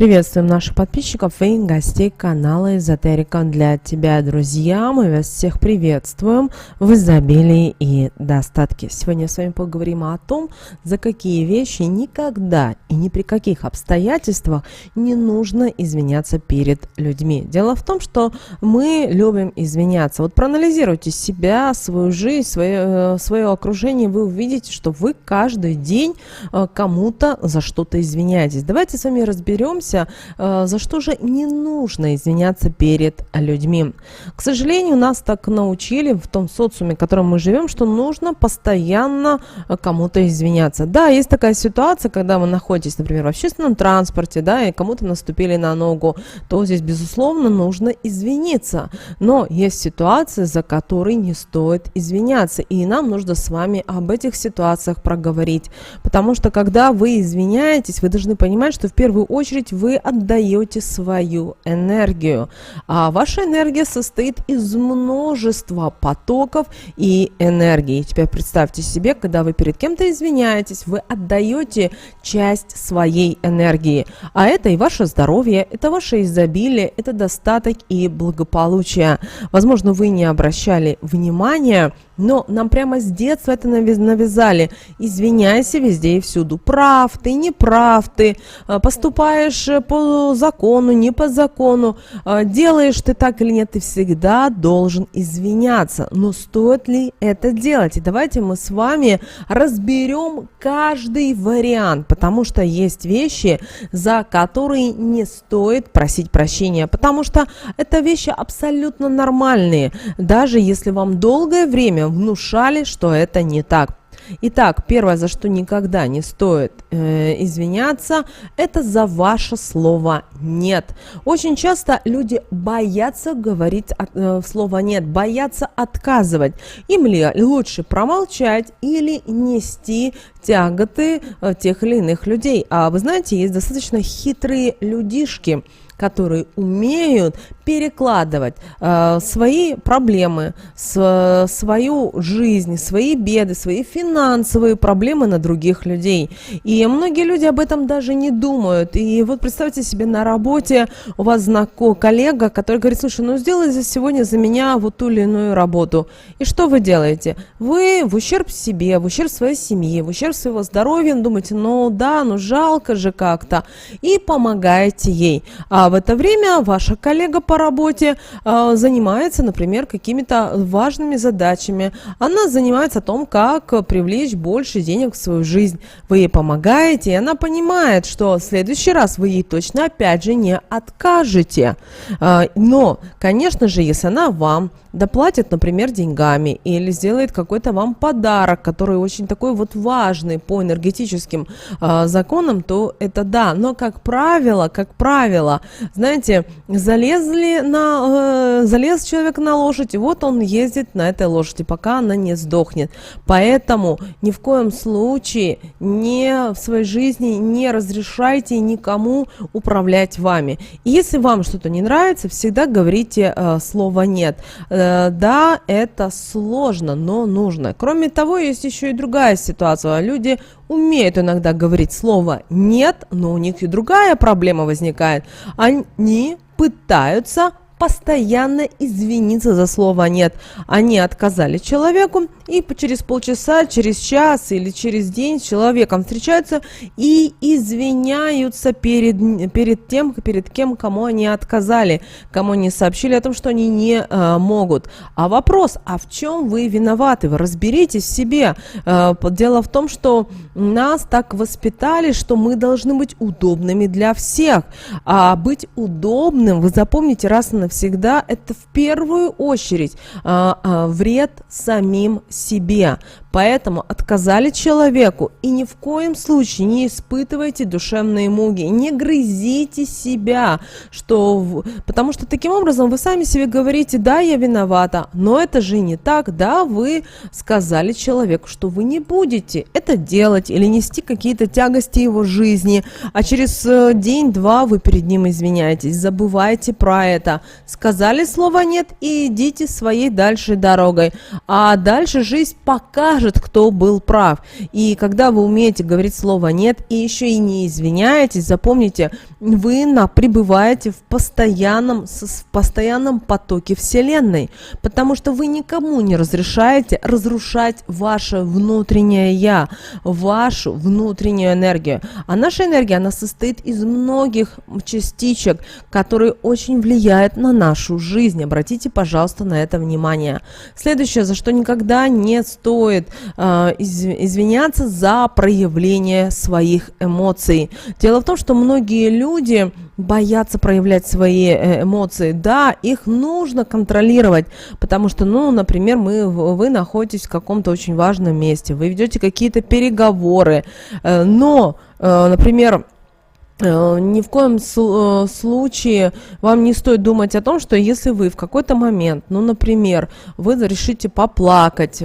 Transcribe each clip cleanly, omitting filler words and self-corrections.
Приветствуем наших подписчиков и гостей канала Эзотерика для тебя, друзья. Мы вас всех приветствуем в изобилии и достатке. Сегодня с вами поговорим о том, за какие вещи никогда и ни при каких обстоятельствах не нужно извиняться перед людьми. Дело в том, что мы любим извиняться. Вот проанализируйте себя, свою жизнь, свое окружение, вы увидите, что вы каждый день кому-то за что-то извиняетесь. Давайте с вами разберемся, за что же не нужно извиняться перед людьми. К сожалению, нас так научили в том социуме, в котором мы живем, что нужно постоянно кому-то извиняться. Да, есть такая ситуация, когда вы находитесь, например, в общественном транспорте, да, и кому-то наступили на ногу, то здесь, безусловно, нужно извиниться. Но есть ситуации, за которые не стоит извиняться, и нам нужно с вами об этих ситуациях проговорить. Потому что, когда вы извиняетесь, вы должны понимать, что в первую очередь вы отдаете свою энергию. А ваша энергия состоит из множества потоков и энергии. Теперь представьте себе, когда вы перед кем-то извиняетесь, вы отдаете часть своей энергии. А это и ваше здоровье, это ваше изобилие, это достаток и благополучие. Возможно, вы не обращали внимания, но нам прямо с детства это навязали. Извиняйся везде и всюду. Прав ты, не прав ты, поступаешь по закону, не по закону, делаешь ты так или нет, ты всегда должен извиняться. Но стоит ли это делать? И давайте мы с вами разберем каждый вариант, потому что есть вещи, за которые не стоит просить прощения, потому что это вещи абсолютно нормальные, даже если вам долгое время внушали, что это не так. Итак, первое, за что никогда не стоит извиняться, это за ваше слово «нет». Очень часто люди боятся говорить слово «нет», боятся отказывать. Им ли лучше промолчать или нести тяготы тех или иных людей? А вы знаете, есть достаточно хитрые людишки, которые умеют перекладывать свои проблемы, свою жизнь, свои беды, свои финансовые проблемы на других людей. И многие люди об этом даже не думают. И вот представьте себе, на работе у вас коллега, который говорит: слушай, ну сделай сегодня за меня вот ту или иную работу. И что вы делаете? Вы в ущерб себе, в ущерб своей семьи, в ущерб своего здоровья думаете: ну да, ну жалко же как-то. И помогаете ей. А в это время ваша коллега по работе занимается, например, какими-то важными задачами. Она занимается о том, как привлечь больше денег в свою жизнь. Вы ей помогаете, и она понимает, что в следующий раз вы ей точно опять же не откажете. Но, конечно же, если она вам доплатит, например, деньгами или сделает какой-то вам подарок, который очень такой вот важный по энергетическим законам, то это да. Но, как правило, знаете, залез человек на лошадь, и вот он ездит на этой лошади, пока она не сдохнет. Поэтому ни в коем случае в своей жизни не разрешайте никому управлять вами. И если вам что-то не нравится, всегда говорите слово «нет». Да, это сложно, но нужно. Кроме того, есть еще и другая ситуация. Люди умеют иногда говорить слово «нет», но у них и другая проблема возникает. Они пытаются постоянно извиниться за слово «нет». Они отказали человеку, и через полчаса, через час или через день с человеком встречаются и извиняются перед кем, кому они отказали, кому они сообщили о том, что они не могут. А вопрос: а в чем вы виноваты? Вы разберитесь в себе. Дело в том, что нас так воспитали, что мы должны быть удобными для всех. А быть удобным, вы запомните раз и навсегда, это в первую очередь вред самим себе. Поэтому отказали человеку, и ни в коем случае не испытывайте душевные муки, не грызите себя, потому что таким образом вы сами себе говорите: да, я виновата, но это же не так, да, вы сказали человеку, что вы не будете это делать или нести какие-то тягости его жизни, а через день-два вы перед ним извиняетесь. Забывайте про это. Сказали слово «нет» и идите своей дальше дорогой. А дальше жизнь покажет скажет, кто был прав. И когда вы умеете говорить слово «нет» и еще и не извиняетесь, запомните, вы пребываете в постоянном потоке Вселенной, потому что вы никому не разрешаете разрушать ваше внутреннее «я», вашу внутреннюю энергию. А наша энергия, она состоит из многих частичек, которые очень влияют на нашу жизнь. Обратите, пожалуйста, на это внимание. Следующее, за что никогда не стоит извиняться, за проявление своих эмоций. Дело в том, что многие люди боятся проявлять свои эмоции. Да, их нужно контролировать, потому что, например, вы находитесь в каком-то очень важном месте, вы ведете какие-то переговоры, но, например, ни в коем случае вам не стоит думать о том, что если вы в какой-то момент, например, вы решите поплакать,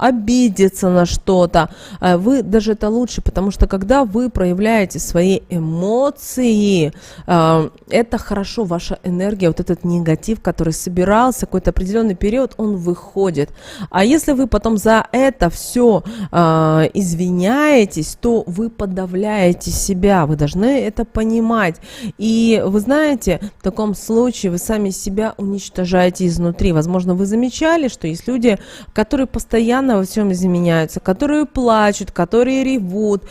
обидеться на что-то, вы даже это лучше, потому что когда вы проявляете свои эмоции, это хорошо, ваша энергия, вот этот негатив, который собирался какой-то определенный период, он выходит. А если вы потом за это все извиняетесь, то вы подавляете себя. Вы должны это понимать. И вы знаете, в таком случае вы сами себя уничтожаете изнутри. Возможно, вы замечали, что есть люди, которые постоянно во всем изменяются, которые плачут, которые ревут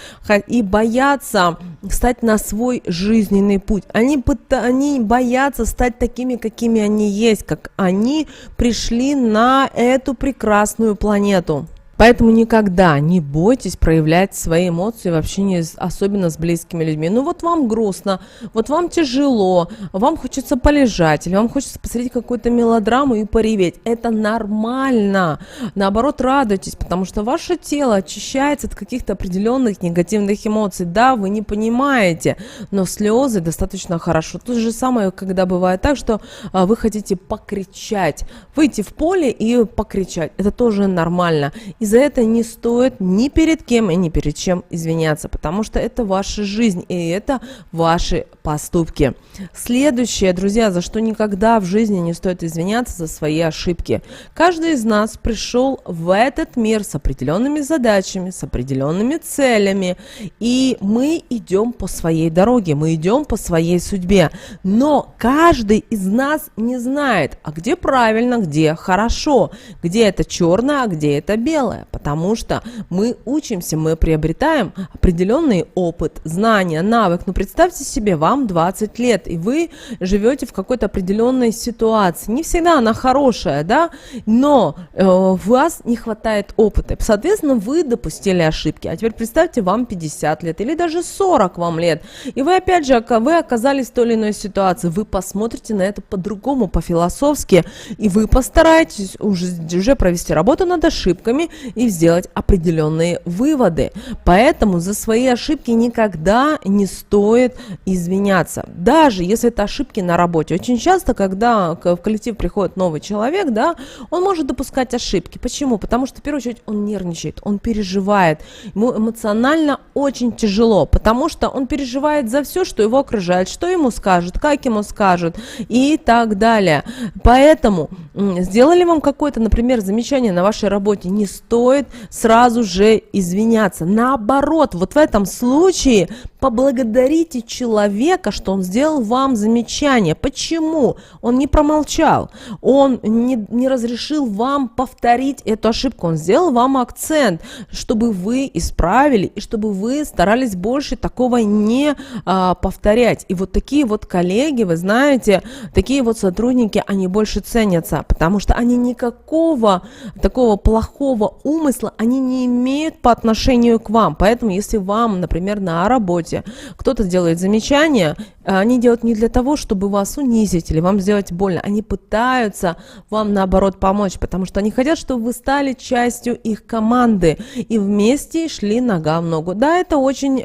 и боятся стать на свой жизненный путь. Они боятся стать такими, какими они есть, как они пришли на эту прекрасную планету. Поэтому никогда не бойтесь проявлять свои эмоции в общении, особенно с близкими людьми. Вот вам грустно, вот вам тяжело, вам хочется полежать, или вам хочется посмотреть какую-то мелодраму и пореветь. Это нормально. Наоборот, радуйтесь, потому что ваше тело очищается от каких-то определенных негативных эмоций. Да, вы не понимаете, но слезы достаточно хорошо. То же самое, когда бывает так, что вы хотите покричать, выйти в поле и покричать. Это тоже нормально. И за это не стоит ни перед кем и ни перед чем извиняться, потому что это ваша жизнь и это ваши поступки. Следующее, друзья, за что никогда в жизни не стоит извиняться, за свои ошибки. Каждый из нас пришел в этот мир с определенными задачами, с определенными целями, и мы идем по своей дороге, мы идем по своей судьбе. Но каждый из нас не знает, а где правильно, где хорошо, где это черное, а где это белое. Потому что мы учимся, мы приобретаем определенный опыт, знания, навык. Но представьте себе, вам 20 лет, и вы живете в какой-то определенной ситуации. Не всегда она хорошая, да, но у вас не хватает опыта. Соответственно, вы допустили ошибки. А теперь представьте, вам 50 лет или даже 40 вам лет, и вы опять же, вы оказались в той или иной ситуации. Вы посмотрите на это по-другому, по-философски, и вы постараетесь уже провести работу над ошибками и сделать определенные выводы. Поэтому за свои ошибки никогда не стоит извиняться. Даже если это ошибки на работе. Очень часто, когда в коллектив приходит новый человек, да, он может допускать ошибки. Почему? Потому что, в первую очередь, он нервничает, он переживает. Ему эмоционально очень тяжело, потому что он переживает за все, что его окружает, что ему скажут, как ему скажут и так далее. Поэтому сделали вам какое-то, например, замечание на вашей работе, не стоит сразу же извиняться. Наоборот, вот в этом случае поблагодарите человека, что он сделал вам замечание. Почему? Он не промолчал, он не разрешил вам повторить эту ошибку, он сделал вам акцент, чтобы вы исправили и чтобы вы старались больше такого не повторять. И вот такие вот коллеги, вы знаете, такие вот сотрудники, они больше ценятся, потому что они никакого такого плохого умысла они не имеют по отношению к вам. Поэтому, если вам, например, на работе кто-то делает замечание, они делают не для того, чтобы вас унизить или вам сделать больно. Они пытаются вам, наоборот, помочь, потому что они хотят, чтобы вы стали частью их команды и вместе шли нога в ногу. Да, это очень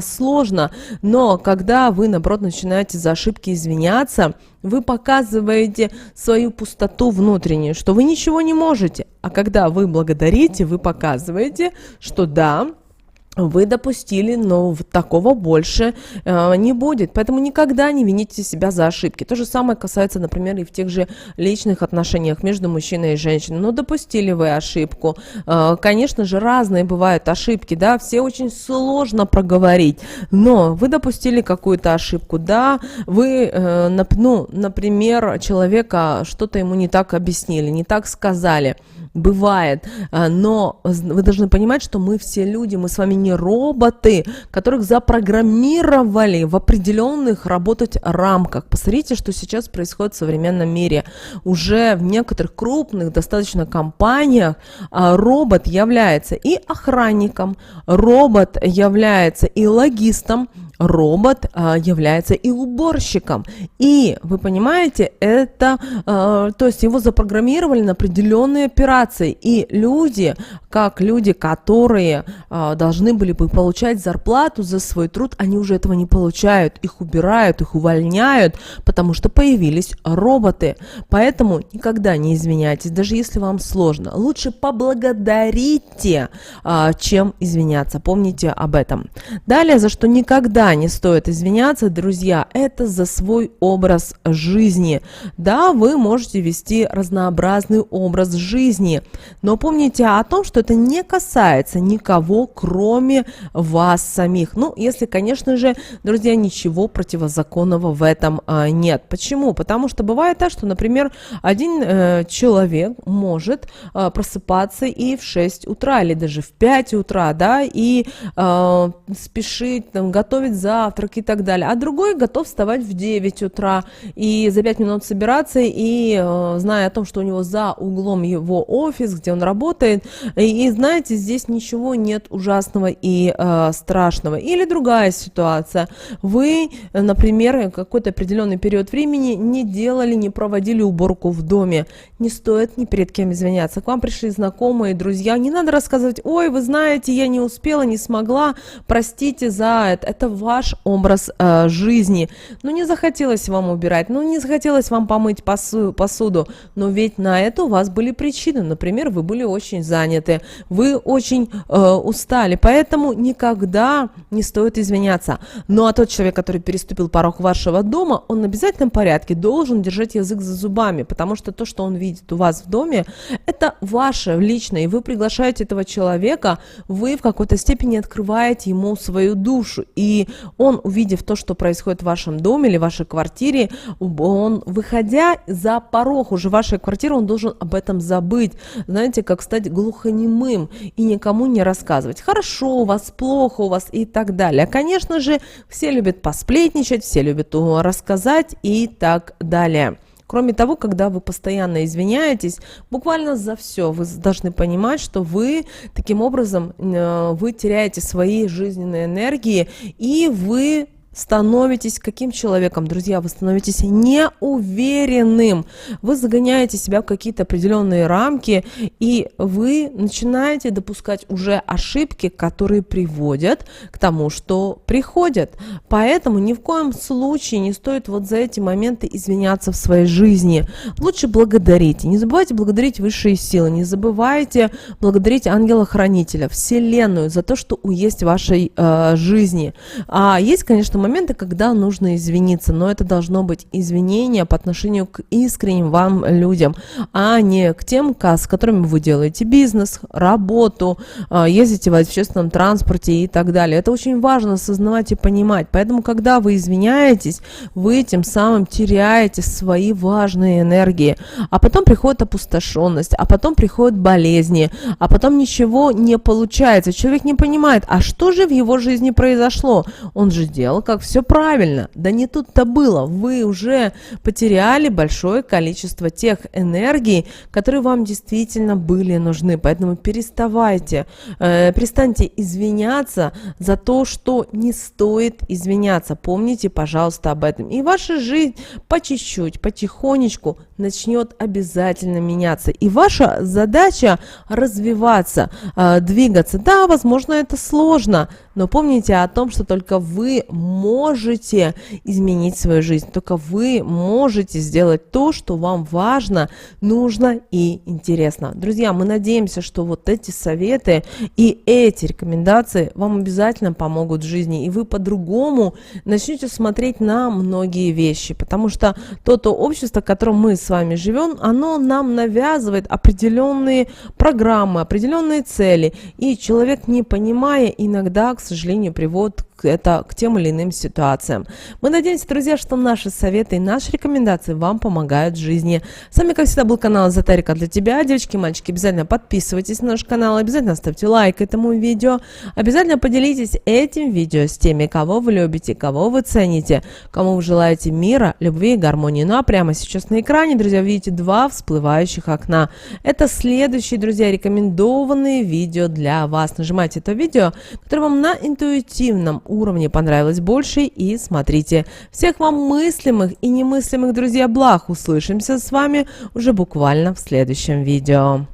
сложно, но когда вы, наоборот, начинаете за ошибки извиняться, вы показываете свою пустоту внутреннюю, что вы ничего не можете. А когда вы благодарите, вы показываете, что да, вы допустили, но такого больше не будет. Поэтому никогда не вините себя за ошибки. То же самое касается, например, и в тех же личных отношениях между мужчиной и женщиной. Но допустили вы ошибку. Конечно же, разные бывают ошибки, да, все очень сложно проговорить. Но вы допустили какую-то ошибку, да, вы, например, человека что-то ему не так объяснили, не так сказали. Бывает, но вы должны понимать, что мы все люди, мы с вами не роботы, которых запрограммировали в определенных работать рамках. Посмотрите, что сейчас происходит в современном мире. Уже в некоторых крупных достаточно компаниях робот является и охранником, робот является и логистом, робот является и уборщиком. И вы понимаете, это, то есть его запрограммировали на определенные операции. И люди, как люди, которые должны были бы получать зарплату за свой труд, они уже этого не получают. Их убирают, их увольняют, потому что появились роботы. Поэтому никогда не извиняйтесь, даже если вам сложно. Лучше поблагодарите, чем извиняться. Помните об этом. Далее, за что никогда не стоит извиняться, друзья, это за свой образ жизни. Да, вы можете вести разнообразный образ жизни, но помните о том, что это не касается никого, кроме вас самих. Ну, если, конечно же, друзья, ничего противозаконного в этом нет. Почему? Потому что бывает так, что, например, один человек может просыпаться и в 6 утра, или даже в 5 утра, да, и спешить, там, готовить завтрак и так далее, а другой готов вставать в 9 утра и за 5 минут собираться, и зная о том, что у него за углом его офис, где он работает, и знаете, здесь ничего нет ужасного и страшного. Или другая ситуация. Вы, например, какой-то определенный период времени не делали, не проводили уборку в доме. Не стоит ни перед кем извиняться. К вам пришли знакомые, друзья. Не надо рассказывать: ой, вы знаете, я не успела, не смогла, простите за это. Это ваш образ жизни. Ну, не захотелось вам убирать, ну, не захотелось вам помыть посуду, но ведь на это у вас были причины. Например, вы были очень заняты, вы очень устали, поэтому никогда не стоит извиняться. Ну, а тот человек, который переступил порог вашего дома, он в обязательном порядке должен держать язык за зубами, потому что то, что он видит у вас в доме, это ваше личное, и вы приглашаете этого человека, вы в какой-то степени открываете ему свою душу, и он, увидев то, что происходит в вашем доме или в вашей квартире, он, выходя за порог уже вашей квартиры, он должен об этом забыть. Знаете, как стать глухонемым и никому не рассказывать. Хорошо у вас, плохо у вас и так далее. Конечно же, все любят посплетничать, все любят рассказать и так далее. Кроме того, когда вы постоянно извиняетесь, буквально за все, вы должны понимать, что вы таким образом, вы теряете свои жизненные энергии, и вы становитесь каким человеком, друзья? Вы становитесь неуверенным. Вы загоняете себя в какие-то определенные рамки, и вы начинаете допускать уже ошибки, которые приводят к тому, что приходят. Поэтому ни в коем случае не стоит вот за эти моменты извиняться в своей жизни. Лучше благодарите. Не забывайте благодарить высшие силы, не забывайте благодарить ангела-хранителя, Вселенную за то, что есть в вашей жизни. А есть, конечно, моменты, когда нужно извиниться, но это должно быть извинение по отношению к искренним вам людям, а не к тем, с которыми вы делаете бизнес, работу, ездите в общественном транспорте и так далее. Это очень важно осознавать и понимать. Поэтому, когда вы извиняетесь, вы тем самым теряете свои важные энергии, а потом приходит опустошенность, а потом приходят болезни, а потом ничего не получается. Человек не понимает, а что же в его жизни произошло? Он же делал как все правильно. Да не тут-то было. Вы уже потеряли большое количество тех энергий, которые вам действительно были нужны. Поэтому перестаньте извиняться за то, что не стоит извиняться. Помните, пожалуйста, об этом. И ваша жизнь по чуть-чуть, потихонечку начнет обязательно меняться. И ваша задача развиваться, двигаться. Да, возможно, это сложно, но помните о том, что только вы можете изменить свою жизнь, только вы можете сделать то, что вам важно, нужно и интересно. Друзья, мы надеемся, что вот эти советы и эти рекомендации вам обязательно помогут в жизни, и вы по-другому начнете смотреть на многие вещи, потому что то общество, в котором мы с вами живем, оно нам навязывает определенные программы, определенные цели, и человек, не понимая, иногда, к сожалению, приводит это к тем или иным ситуациям. Мы надеемся, друзья, что наши советы и наши рекомендации вам помогают в жизни. С вами, как всегда, был канал Эзотерика для тебя. Девочки и мальчики, обязательно подписывайтесь на наш канал, обязательно ставьте лайк этому видео, обязательно поделитесь этим видео с теми, кого вы любите, кого вы цените, кому вы желаете мира, любви и гармонии. Ну а прямо сейчас на экране, друзья, видите 2 всплывающих окна. Это следующие, друзья, рекомендованные видео для вас. Нажимайте это видео, которое вам на интуитивном уровне понравилось больше, и смотрите. Всех вам мыслимых и немыслимых, друзья, благ. Услышимся с вами уже буквально в следующем видео.